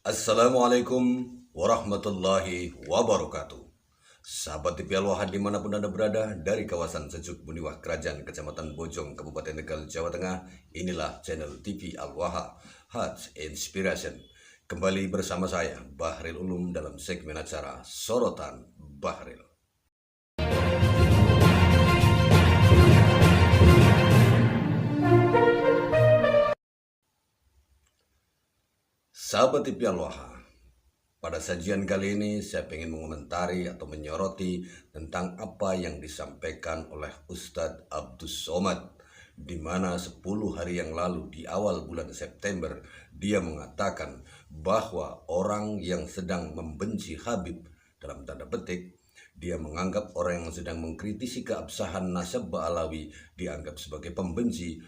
Assalamualaikum warahmatullahi wabarakatuh. Sahabat TV Al-Wahad dimanapun Anda berada, dari kawasan Sejuk Muniwah Kerajaan Kecamatan Bojong, Kabupaten Tegal, Jawa Tengah, inilah channel TV Al-Wahad Heart Inspiration. Kembali bersama saya, Bahril Ulum, dalam segmen acara Sorotan Bahril. Sahabat TV Al-Wahad, pada sajian kali ini saya ingin mengomentari atau menyoroti tentang apa yang disampaikan oleh Ustadz Abdus Somad, di mana 10 hari yang lalu di awal bulan September dia mengatakan bahwa orang yang sedang membenci Habib, dalam tanda petik, dia menganggap orang yang sedang mengkritisi keabsahan nasab Ba'alawi dianggap sebagai pembenci.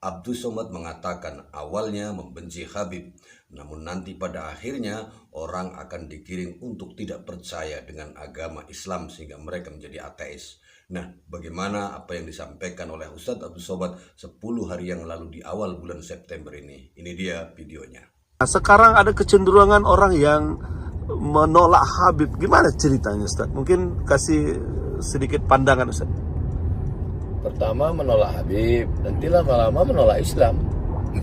Abdus Somad mengatakan awalnya membenci Habib, namun nanti pada akhirnya orang akan digiring untuk tidak percaya dengan agama Islam sehingga mereka menjadi ateis. Nah, bagaimana apa yang disampaikan oleh Ustadz Abdus Somad 10 hari yang lalu di awal bulan September ini? Ini dia videonya. Sekarang ada kecenderungan orang yang menolak Habib. Gimana ceritanya, Ustaz? Mungkin kasih sedikit pandangan, Ustaz. Pertama menolak Habib, nanti lama-lama menolak Islam.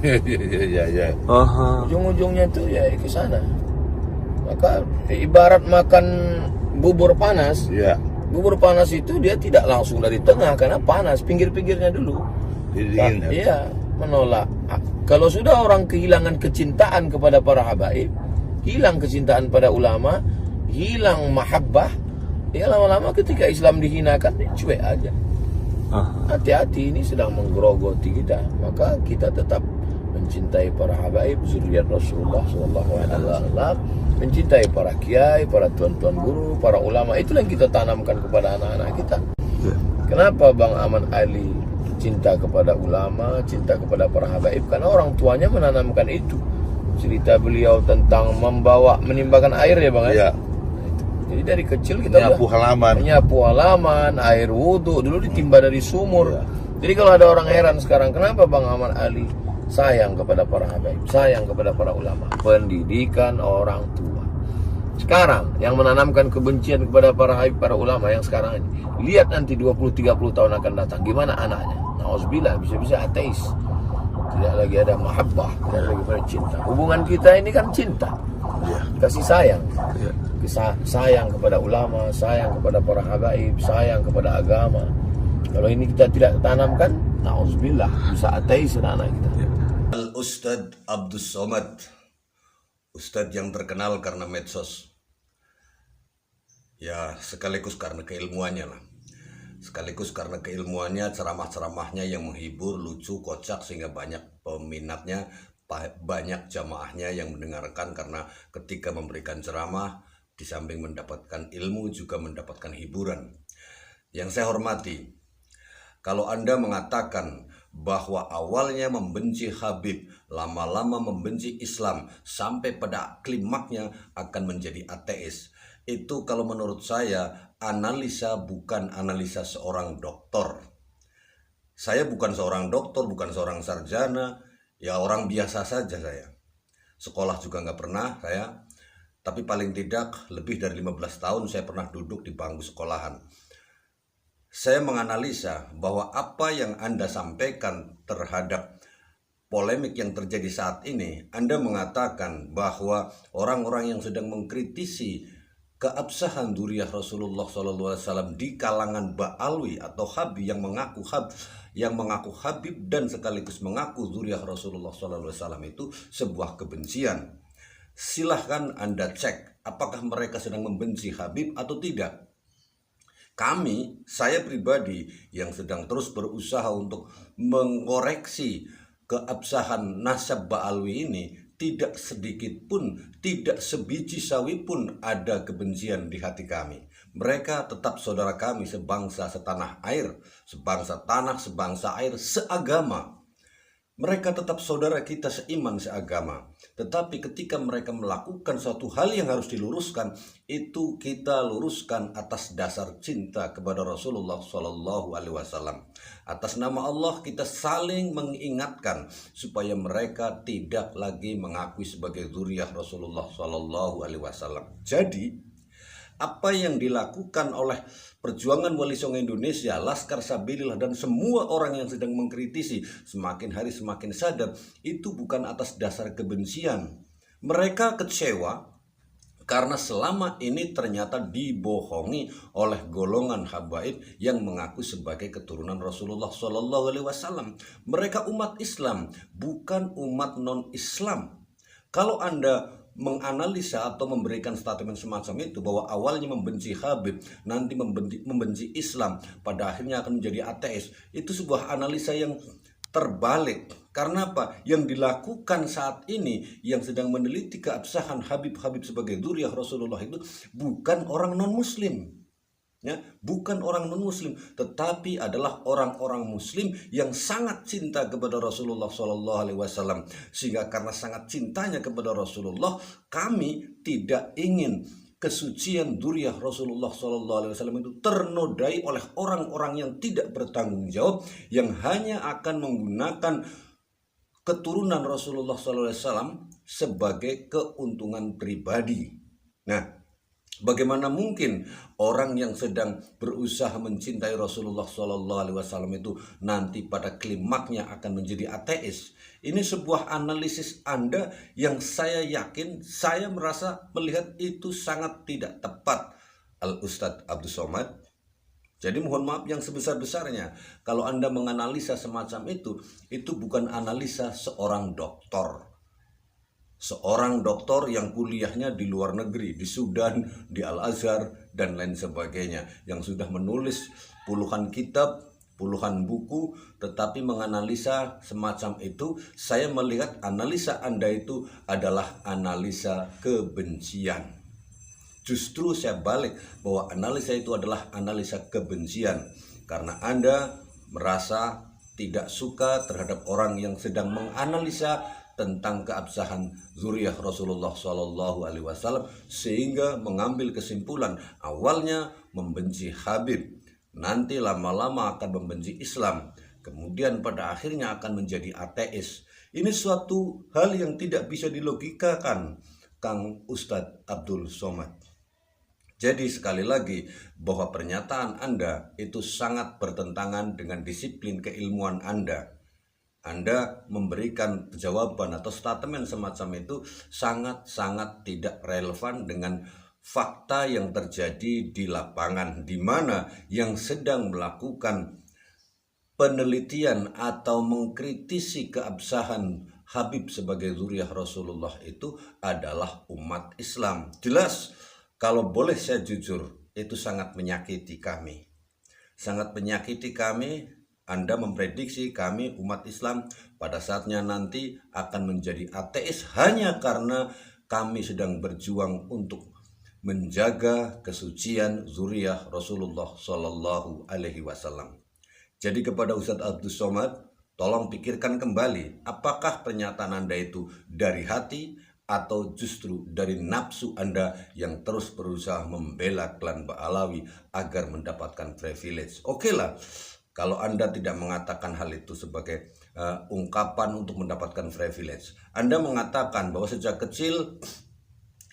Ya. Ujung-ujungnya itu ya ke sana. Maka ibarat makan bubur panas. Ya. Bubur panas itu dia tidak langsung dari tengah karena panas, pinggir-pinggirnya dulu. Dingin, ya? Iya, menolak. Kalau sudah orang kehilangan kecintaan kepada para habaib, hilang kecintaan pada ulama, hilang mahabbah, ya lama-lama ketika Islam dihinakan, cuek aja. Hati-hati, ini sedang menggerogoti kita. Maka kita tetap mencintai para habaib, zuriat Rasulullah SAW, mencintai para kiai, para tuan-tuan guru, para ulama. Itulah yang kita tanamkan kepada anak-anak kita. Kenapa Bang Ahmad Ali cinta kepada ulama, cinta kepada para habaib? Karena orang tuanya menanamkan itu. Cerita beliau tentang menimbakan air ya Bang ya. Jadi dari kecil kita menyapu halaman, air wudhu dulu ditimba dari sumur. Jadi kalau ada orang heran sekarang, kenapa Bang Ahmad Ali sayang kepada para habaib, sayang kepada para ulama? Pendidikan orang tua. Sekarang yang menanamkan kebencian kepada para habaib, para ulama yang sekarang ini, lihat nanti 20-30 tahun akan datang, gimana anaknya? Nauzubillah, bisa-bisa ateis. Tidak lagi ada mahabbah, tidak lagi ada cinta. Hubungan kita ini kan cinta, kasih sayang. Sayang kepada ulama, sayang kepada para habaib, sayang kepada agama. Kalau ini kita tidak tanamkan, nauzubillah, bisa ateis anak kita. Al-Ustadz Abdus Somad, Ustadz yang terkenal karena medsos, ya sekaligus karena keilmuannya lah. Sekaligus karena keilmuannya, ceramah-ceramahnya yang menghibur, lucu, kocak, sehingga banyak peminatnya, banyak jamaahnya yang mendengarkan. Karena ketika memberikan ceramah, di samping mendapatkan ilmu juga mendapatkan hiburan. Yang saya hormati, kalau Anda mengatakan bahwa awalnya membenci Habib, lama-lama membenci Islam, sampai pada klimaknya akan menjadi ateis, itu kalau menurut saya analisa bukan analisa seorang dokter. Saya bukan seorang dokter, bukan seorang sarjana, ya orang biasa saja saya. Sekolah juga nggak pernah saya, tapi paling tidak lebih dari 15 tahun saya pernah duduk di bangku sekolahan. Saya menganalisa bahwa apa yang Anda sampaikan terhadap polemik yang terjadi saat ini, Anda mengatakan bahwa orang-orang yang sedang mengkritisi keabsahan dzurriyyah Rasulullah SAW di kalangan Ba'alwi atau Habib yang mengaku Habib dan sekaligus mengaku dzurriyyah Rasulullah SAW itu sebuah kebencian. Silahkan Anda cek apakah mereka sedang membenci Habib atau tidak. Saya pribadi yang sedang terus berusaha untuk mengoreksi keabsahan nasab Ba'alwi ini, tidak sedikit pun, tidak sebiji sawi pun ada kebencian di hati kami. Mereka tetap saudara kami, sebangsa setanah air, sebangsa tanah, sebangsa air, seagama. Mereka tetap saudara kita seiman seagama. Tetapi ketika mereka melakukan suatu hal yang harus diluruskan, itu kita luruskan atas dasar cinta kepada Rasulullah SAW. Atas nama Allah kita saling mengingatkan supaya mereka tidak lagi mengakui sebagai zuriyah Rasulullah SAW. Jadi apa yang dilakukan oleh perjuangan Wali Songo Indonesia, Laskar Sabilillah, dan semua orang yang sedang mengkritisi semakin hari semakin sadar, itu bukan atas dasar kebencian. Mereka kecewa karena selama ini ternyata dibohongi oleh golongan habaib yang mengaku sebagai keturunan Rasulullah SAW. Mereka umat Islam, bukan umat non-Islam. Kalau Anda menganalisa atau memberikan statement semacam itu bahwa awalnya membenci Habib, nanti membenci Islam, pada akhirnya akan menjadi ateis, itu sebuah analisa yang terbalik. Karena apa? Yang dilakukan saat ini yang sedang meneliti keabsahan Habib-Habib sebagai zuriyah Rasulullah itu bukan orang non-muslim. Ya, bukan orang non-muslim, tetapi adalah orang-orang muslim yang sangat cinta kepada Rasulullah SAW. Sehingga karena sangat cintanya kepada Rasulullah, kami tidak ingin kesucian zuriyah Rasulullah SAW itu ternodai oleh orang-orang yang tidak bertanggung jawab, yang hanya akan menggunakan keturunan Rasulullah SAW sebagai keuntungan pribadi. Nah, bagaimana mungkin orang yang sedang berusaha mencintai Rasulullah SAW itu nanti pada klimaknya akan menjadi ateis? Ini sebuah analisis Anda yang saya yakin, saya merasa melihat itu sangat tidak tepat, Al-Ustadz Abdul Somad. Jadi mohon maaf yang sebesar-besarnya kalau Anda menganalisa semacam itu bukan analisa seorang doktor. Seorang doktor yang kuliahnya di luar negeri, di Sudan, di Al-Azhar, dan lain sebagainya, yang sudah menulis puluhan kitab, puluhan buku, tetapi menganalisa semacam itu, saya melihat analisa Anda itu adalah analisa kebencian. Justru saya balik bahwa analisa itu adalah analisa kebencian, karena Anda merasa tidak suka terhadap orang yang sedang menganalisa tentang keabsahan zuriyah Rasulullah SAW, sehingga mengambil kesimpulan awalnya membenci Habib, nanti lama-lama akan membenci Islam, kemudian pada akhirnya akan menjadi ateis. Ini suatu hal yang tidak bisa dilogikakan, Kang Ustadz Abdul Somad. Jadi sekali lagi bahwa pernyataan Anda itu sangat bertentangan dengan disiplin keilmuan Anda. Anda memberikan jawaban atau statement semacam itu sangat-sangat tidak relevan dengan fakta yang terjadi di lapangan, di mana yang sedang melakukan penelitian atau mengkritisi keabsahan Habib sebagai zuriyah Rasulullah itu adalah umat Islam. Jelas, kalau boleh saya jujur, itu sangat menyakiti kami. Sangat menyakiti kami. Anda memprediksi kami umat Islam pada saatnya nanti akan menjadi ateis hanya karena kami sedang berjuang untuk menjaga kesucian zuriyah Rasulullah SAW. Jadi kepada Ustadz Abdul Somad, tolong pikirkan kembali, apakah pernyataan Anda itu dari hati atau justru dari nafsu Anda yang terus berusaha membela klan Ba'alawi agar mendapatkan privilege. Oke lah, kalau Anda tidak mengatakan hal itu sebagai ungkapan untuk mendapatkan privilege. Anda mengatakan bahwa sejak kecil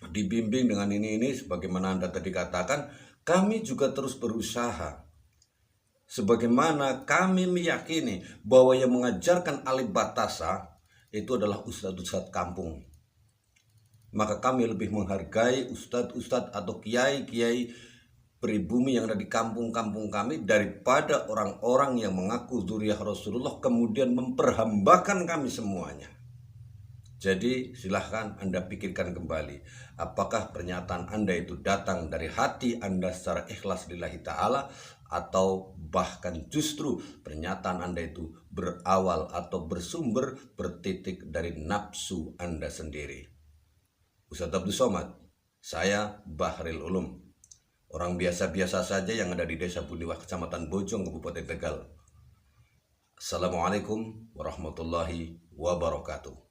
dibimbing dengan ini sebagaimana Anda tadi katakan, kami juga terus berusaha. Sebagaimana kami meyakini bahwa yang mengajarkan alif batasa itu adalah ustadz-ustadz kampung. Maka kami lebih menghargai ustadz-ustadz atau kiai-kiai pribumi yang ada di kampung-kampung kami daripada orang-orang yang mengaku zuriyah Rasulullah kemudian memperhambakan kami semuanya. Jadi silahkan Anda pikirkan kembali, apakah pernyataan Anda itu datang dari hati Anda secara ikhlas lillahi ta'ala, atau bahkan justru pernyataan Anda itu berawal atau bersumber bertitik dari nafsu Anda sendiri. Ustadz Abdul Somad, saya Bahril Ulum, orang biasa-biasa saja yang ada di Desa Budiwah, Kecamatan Bojong, Kabupaten Tegal. Assalamualaikum warahmatullahi wabarakatuh.